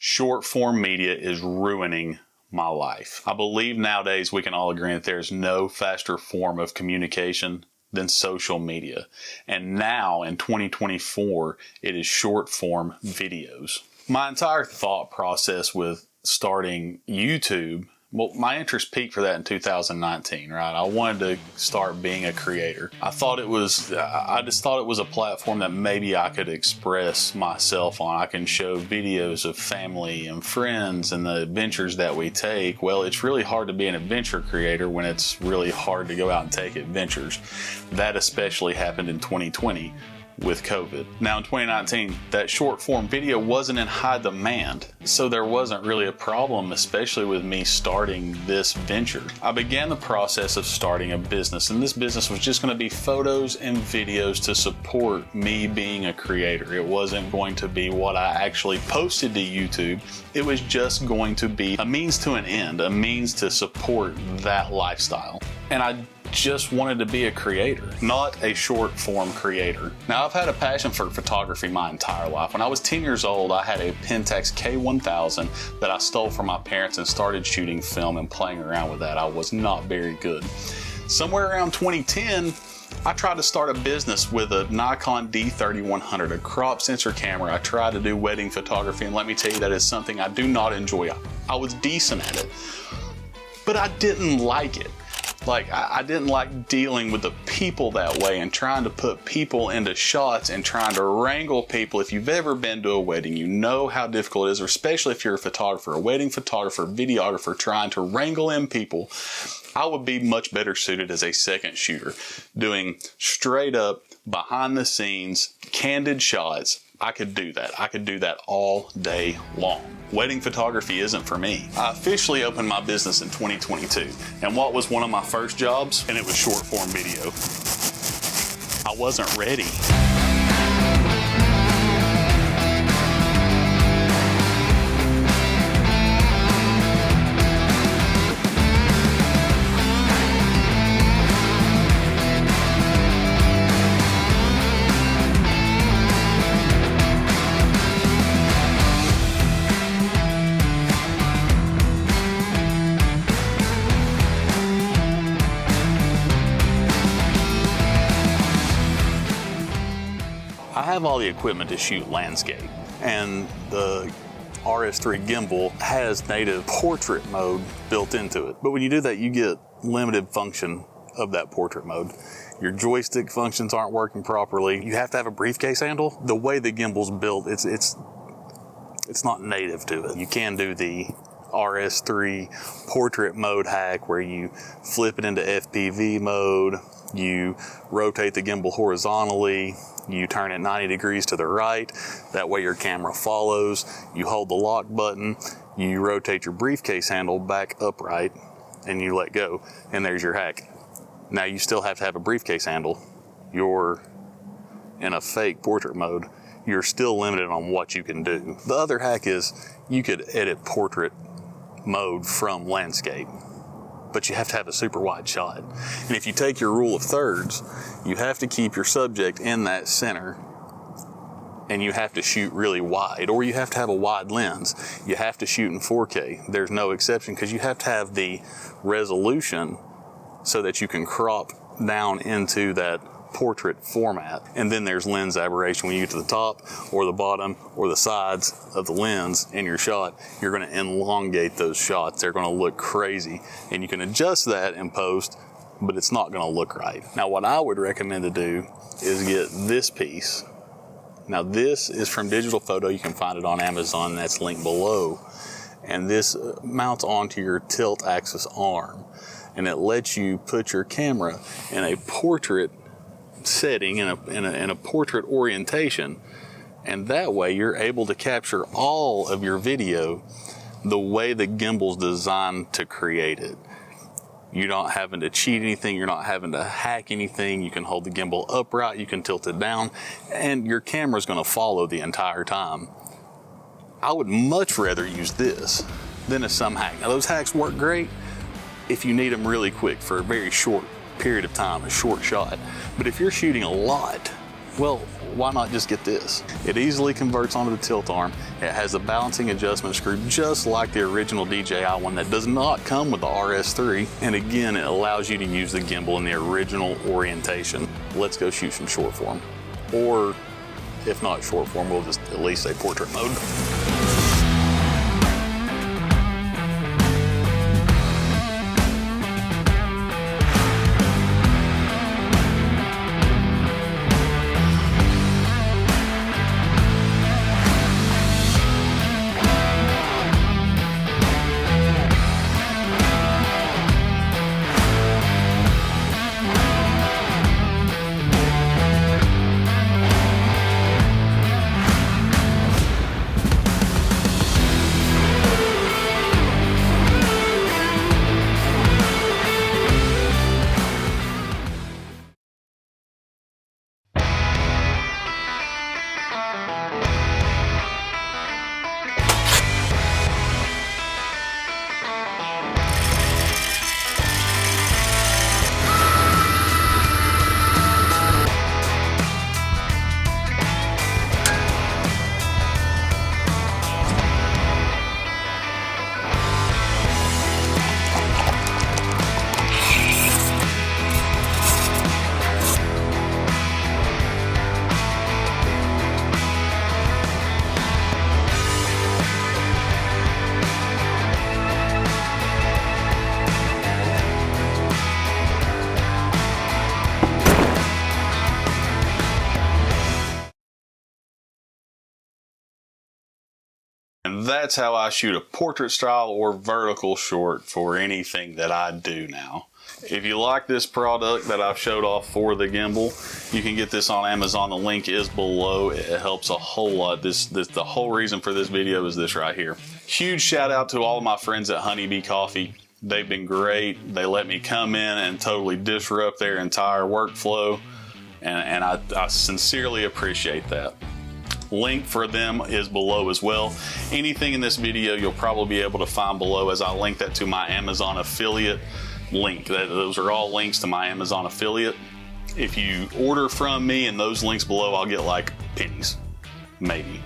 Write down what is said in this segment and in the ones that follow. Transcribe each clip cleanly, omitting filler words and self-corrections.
Short form media is ruining my life. I believe nowadays we can all agree that there's no faster form of communication than social media. And now in 2024, it is short form videos. My entire thought process with starting YouTube, well, my interest peaked for that in 2019, right? I wanted to start being a creator. I just thought it was a platform that maybe I could express myself on. I can show videos of family and friends and the adventures that we take. Well, it's really hard to be an adventure creator when it's really hard to go out and take adventures. That especially happened in 2020. With COVID. Now in 2019, that short form video wasn't in high demand, so there wasn't really a problem, especially with me starting this venture. I began the process of starting a business, and this business was just going to be photos and videos to support me being a creator. It wasn't going to be what I actually posted to YouTube. It was just going to be a means to an end, a means to support that lifestyle. And I just wanted to be a creator, not a short form creator. Now, I've had a passion for photography my entire life. When I was 10 years old, I had a Pentax K1000 that I stole from my parents and started shooting film and playing around with that. I was not very good. Somewhere around 2010, I tried to start a business with a Nikon D3100, a crop sensor camera. I tried to do wedding photography, and let me tell you, that is something I do not enjoy. I was decent at it, but I didn't like it. I didn't like dealing with the people that way and trying to put people into shots and trying to wrangle people. If you've ever been to a wedding, you know how difficult it is, especially if you're a photographer, a wedding photographer, videographer, trying to wrangle in people. I would be much better suited as a second shooter, doing straight up, behind the scenes, candid shots. I could do that. I could do that all day long. Wedding photography isn't for me. I officially opened my business in 2022. And what was one of my first jobs? And it was short form video. I wasn't ready. I have all the equipment to shoot landscape, and the RS3 gimbal has native portrait mode built into it. But when you do that, you get limited function of that portrait mode. Your joystick functions aren't working properly. You have to have a briefcase handle. The way the gimbal's built, it's not native to it. You can do the RS3 portrait mode hack where you flip it into FPV mode, you rotate the gimbal horizontally, you turn it 90 degrees to the right, that way your camera follows. You hold the lock button, you rotate your briefcase handle back upright, and you let go, and there's your hack. Now you still have to have a briefcase handle. You're in a fake portrait mode. You're still limited on what you can do. The other hack is you could edit portrait mode from landscape, but you have to have a super wide shot. And if you take your rule of thirds, you have to keep your subject in that center, and you have to shoot really wide, or you have to have a wide lens. You have to shoot in 4K. There's no exception, because you have to have the resolution so that you can crop down into that portrait format. And then there's lens aberration. When you get to the top or the bottom or the sides of the lens in your shot, you're going to elongate those shots. They're going to look crazy, and you can adjust that in post, but it's not going to look right. Now, what I would recommend to do is get this piece. Now, this is from Digitalfoto. You can find it on Amazon. That's linked below. And this mounts onto your tilt axis arm, and it lets you put your camera in a portrait setting, in a portrait orientation, and that way you're able to capture all of your video the way the gimbal's designed to create it. You're not having to cheat anything, you're not having to hack anything. You can hold the gimbal upright, you can tilt it down, and your camera's going to follow the entire time. I would much rather use this than a some hack. Now, those hacks work great if you need them really quick for a very short period of time, a short shot. But if you're shooting a lot Well, why not just get this? It easily converts onto the tilt arm. It has a balancing adjustment screw just like the original DJI one that does not come with the RS3. And again, it allows you to use the gimbal in the original orientation. Let's go shoot some short form. Or if not short form, we'll just at least say portrait mode. And that's how I shoot a portrait style or vertical short for anything that I do now. If you like this product that I've showed off for the gimbal, you can get this on Amazon. The link is below. It helps a whole lot. The whole reason for this video is this right here. Huge shout out to all of my friends at Honeybee Coffee. They've been great. They let me come in and totally disrupt their entire workflow. And I sincerely appreciate that. Link for them is below as well. Anything in this video you'll probably be able to find below, as I link that to my Amazon affiliate link. Those are all links to my Amazon affiliate. If you order from me and those links below, I'll get like pennies, maybe.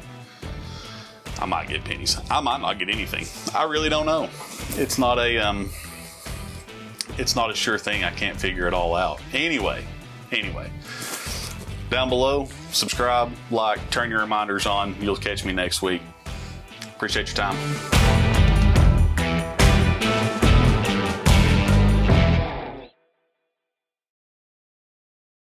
I might get pennies. I might not get anything. I really don't know. It's not a sure thing. I can't figure it all out. Anyway. Down below, subscribe, like, turn your reminders on. You'll catch me next week. Appreciate your time.